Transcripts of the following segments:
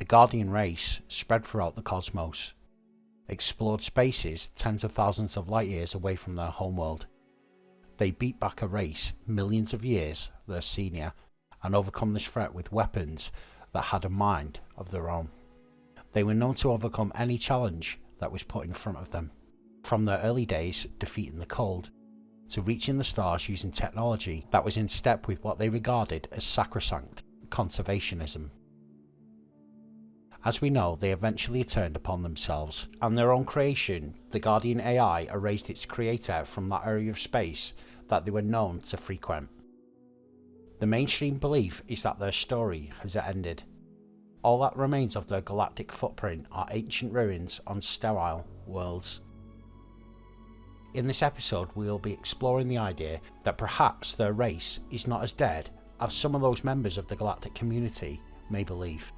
the Gurdian race spread throughout the cosmos, explored spaces tens of thousands of light years away from their homeworld. They beat back a race millions of years their senior and overcome this threat with weapons that had a mind of their own. They were known to overcome any challenge that was put in front of them, from their early days defeating the cold, to reaching the stars using technology that was in step with what they regarded as sacrosanct conservationism. As we know, they eventually turned upon themselves, and their own creation, the Gurdian AI, erased its creator from that area of space that they were known to frequent. The mainstream belief is that their story has ended. All that remains of their galactic footprint are ancient ruins on sterile worlds. In this episode, we will be exploring the idea that perhaps their race is not as dead as some of those members of the galactic community may believe.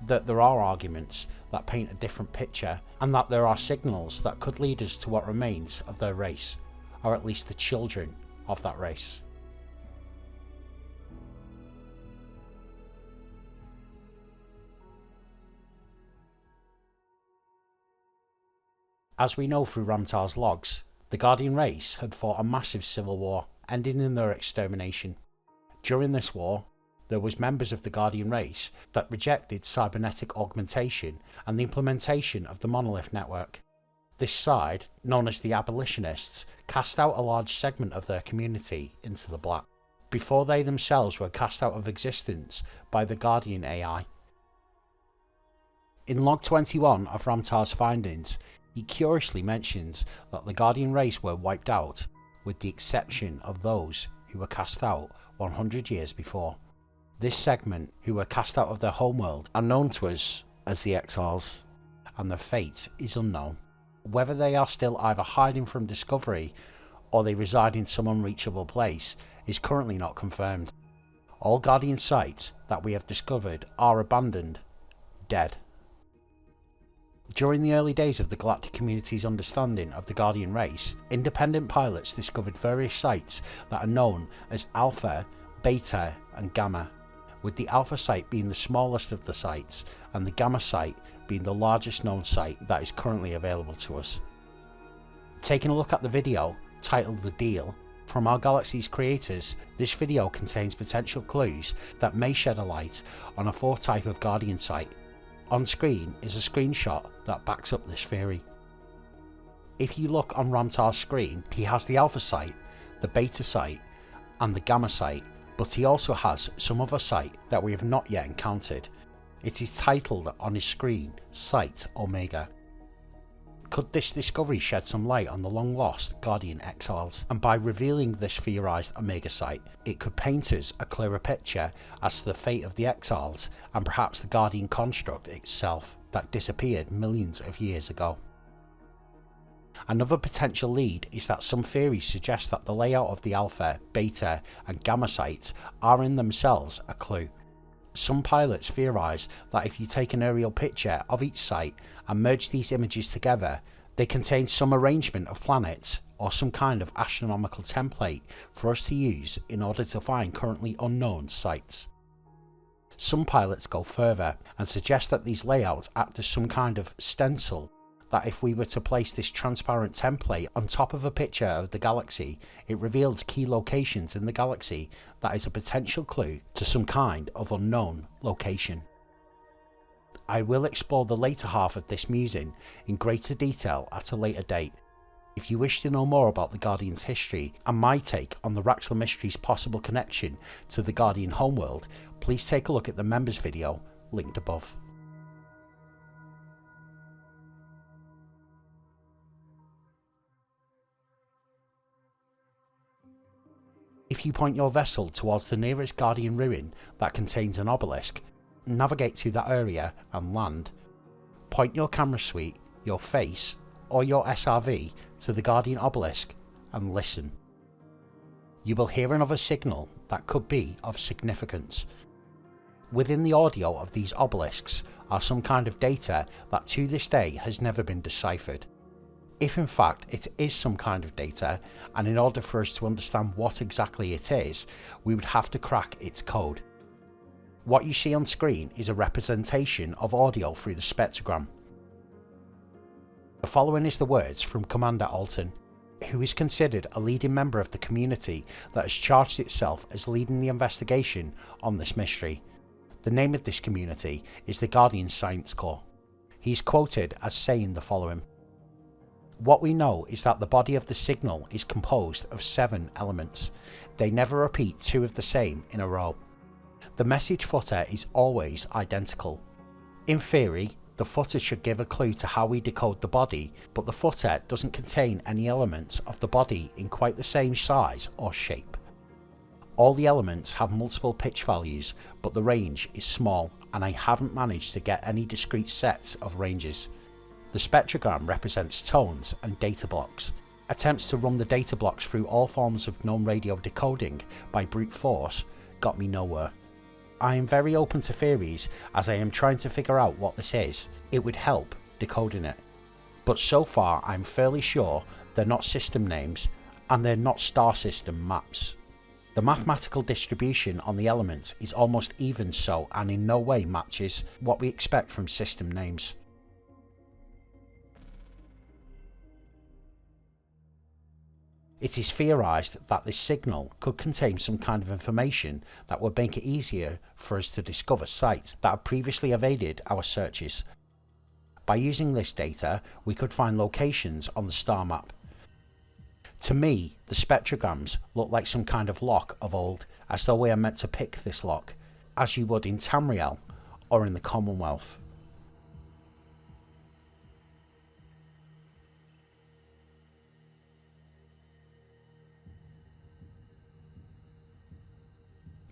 That there are arguments that paint a different picture, and that there are signals that could lead us to what remains of their race, or at least the children of that race. As we know through Ramtar's logs, the Gurdian race had fought a massive civil war, ending in their extermination. During this war, there was members of the Gurdian race that rejected cybernetic augmentation and the implementation of the monolith network. This side, known as the abolitionists, cast out a large segment of their community into the black, before they themselves were cast out of existence by the Gurdian AI. In log 21 of Ramtar's findings, he curiously mentions that the Gurdian race were wiped out, with the exception of those who were cast out 100 years before. This segment, who were cast out of their homeworld, are known to us as the Exiles, and their fate is unknown. Whether they are still either hiding from discovery or they reside in some unreachable place is currently not confirmed. All Gurdian sites that we have discovered are abandoned, dead. During the early days of the galactic community's understanding of the Gurdian race, independent pilots discovered various sites that are known as Alpha, Beta and Gamma, with the Alpha site being the smallest of the sites and the Gamma site being the largest known site that is currently available to us. Taking a look at the video, titled The Deal, from our galaxy's creators, this video contains potential clues that may shed a light on a fourth type of Gurdian site. On screen is a screenshot that backs up this theory. If you look on Ramtar's screen, he has the Alpha site, the Beta site and the Gamma site, but he also has some other site that we have not yet encountered. It is titled on his screen Site Omega. Could this discovery shed some light on the long lost Gurdian exiles? And by revealing this theorised Omega site, it could paint us a clearer picture as to the fate of the exiles and perhaps the Gurdian construct itself that disappeared millions of years ago. Another potential lead is that some theories suggest that the layout of the Alpha, Beta and Gamma sites are in themselves a clue. Some pilots theorise that if you take an aerial picture of each site and merge these images together, they contain some arrangement of planets or some kind of astronomical template for us to use in order to find currently unknown sites. Some pilots go further and suggest that these layouts act as some kind of stencil, that if we were to place this transparent template on top of a picture of the galaxy, it reveals key locations in the galaxy that is a potential clue to some kind of unknown location. I will explore the later half of this musing in greater detail at a later date. If you wish to know more about the Gurdian's history and my take on the Raxxla mystery's possible connection to the Gurdian homeworld, please take a look at the members video linked above. If you point your vessel towards the nearest Gurdian ruin that contains an obelisk, navigate to that area and land. Point your camera suite, your face, or your SRV to the Gurdian obelisk and listen. You will hear another signal that could be of significance. Within the audio of these obelisks are some kind of data that to this day has never been deciphered. If in fact it is some kind of data, and in order for us to understand what exactly it is, we would have to crack its code. What you see on screen is a representation of audio through the spectrogram. The following is the words from Commander Alton, who is considered a leading member of the community that has charged itself as leading the investigation on this mystery. The name of this community is the Guardian Science Corps. He is quoted as saying the following: "What we know is that the body of the signal is composed of 7 elements. They never repeat 2 of the same in a row. The message footer is always identical. In theory, the footer should give a clue to how we decode the body, but the footer doesn't contain any elements of the body in quite the same size or shape. All the elements have multiple pitch values, but the range is small, and I haven't managed to get any discrete sets of ranges. The spectrogram represents tones and data blocks. Attempts to run the data blocks through all forms of known radio decoding by brute force got me nowhere. I am very open to theories as I am trying to figure out what this is. It would help decoding it. But so far I'm fairly sure they're not system names and they're not star system maps. The mathematical distribution on the elements is almost even so and in no way matches what we expect from system names. It is theorised that this signal could contain some kind of information that would make it easier for us to discover sites that have previously evaded our searches. By using this data, we could find locations on the star map. To me, the spectrograms look like some kind of lock of old, as though we are meant to pick this lock, as you would in Tamriel or in the Commonwealth.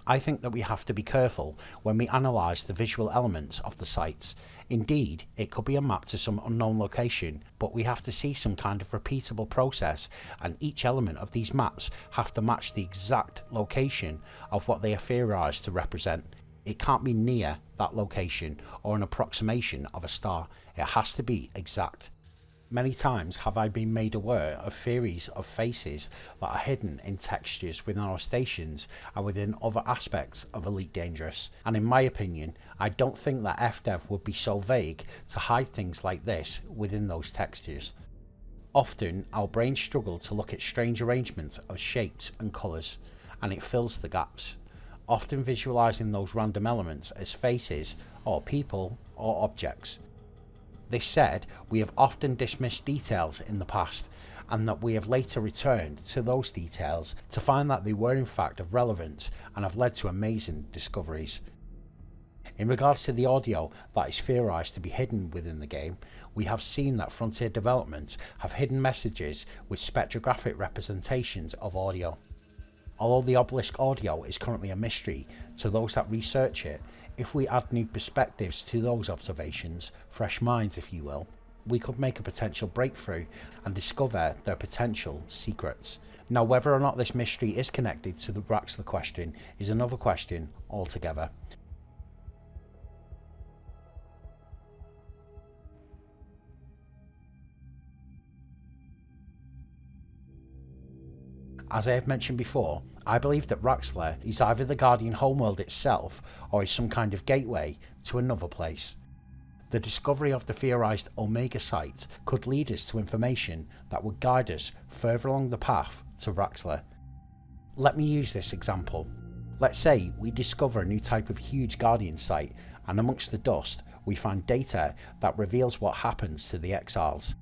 I think that we have to be careful when we analyse the visual elements of the sites. Indeed, it could be a map to some unknown location, but we have to see some kind of repeatable process, and each element of these maps have to match the exact location of what they are theorised to represent. It can't be near that location or an approximation of a star. It has to be exact. Many times have I been made aware of theories of faces that are hidden in textures within our stations and within other aspects of Elite Dangerous, and in my opinion, I don't think that FDev would be so vague to hide things like this within those textures. Often our brains struggle to look at strange arrangements of shapes and colours, and it fills the gaps, often visualising those random elements as faces or people or objects. This said, we have often dismissed details in the past, and that we have later returned to those details to find that they were in fact of relevance and have led to amazing discoveries. In regards to the audio that is theorised to be hidden within the game, we have seen that Frontier Development have hidden messages with spectrographic representations of audio. Although the obelisk audio is currently a mystery to those that research it, if we add new perspectives to those observations, fresh minds if you will, we could make a potential breakthrough and discover their potential secrets. Now, whether or not this mystery is connected to the Raxxla question is another question altogether. As I have mentioned before, I believe that Raxxla is either the Guardian homeworld itself or is some kind of gateway to another place. The discovery of the theorised Omega site could lead us to information that would guide us further along the path to Raxxla. Let me use this example. Let's say we discover a new type of huge Guardian site, and amongst the dust we find data that reveals what happens to the exiles.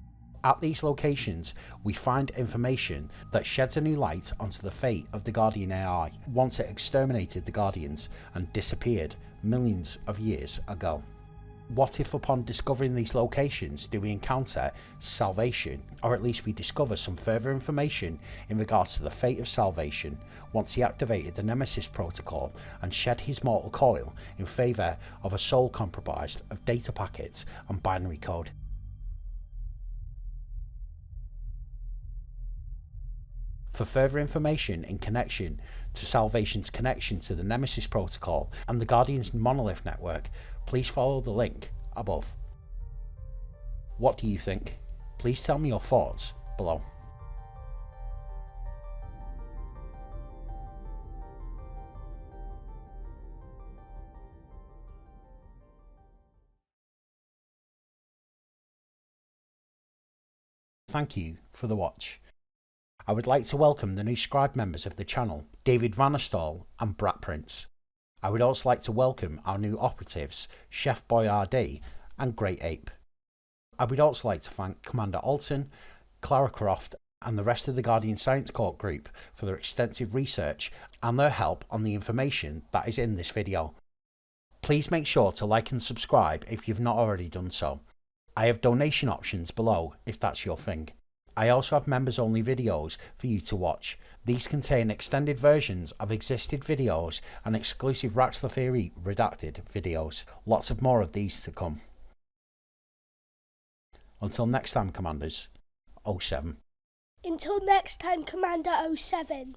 At these locations, we find information that sheds a new light onto the fate of the Guardian AI once it exterminated the Guardians and disappeared millions of years ago. What if upon discovering these locations do we encounter Salvation, or at least we discover some further information in regards to the fate of Salvation once he activated the Nemesis protocol and shed his mortal coil in favour of a soul comprised of data packets and binary code? For further information in connection to Salvation's connection to the Nemesis protocol and the Guardian's monolith network, please follow the link above. What do you think? Please tell me your thoughts below. Thank you for the watch. I would like to welcome the new scribe members of the channel, David Vannerstal and Brat Prince. I would also like to welcome our new operatives, Chef Boyardee and Great Ape. I would also like to thank Commander Alton, Clara Croft and the rest of the Guardian Science Corps group for their extensive research and their help on the information that is in this video. Please make sure to like and subscribe if you've not already done so. I have donation options below if that's your thing. I also have members only videos for you to watch. These contain extended versions of existing videos and exclusive Raxxla Theory redacted videos. Lots of more of these to come. Until next time, Commanders, 07. Until next time, Commander 07.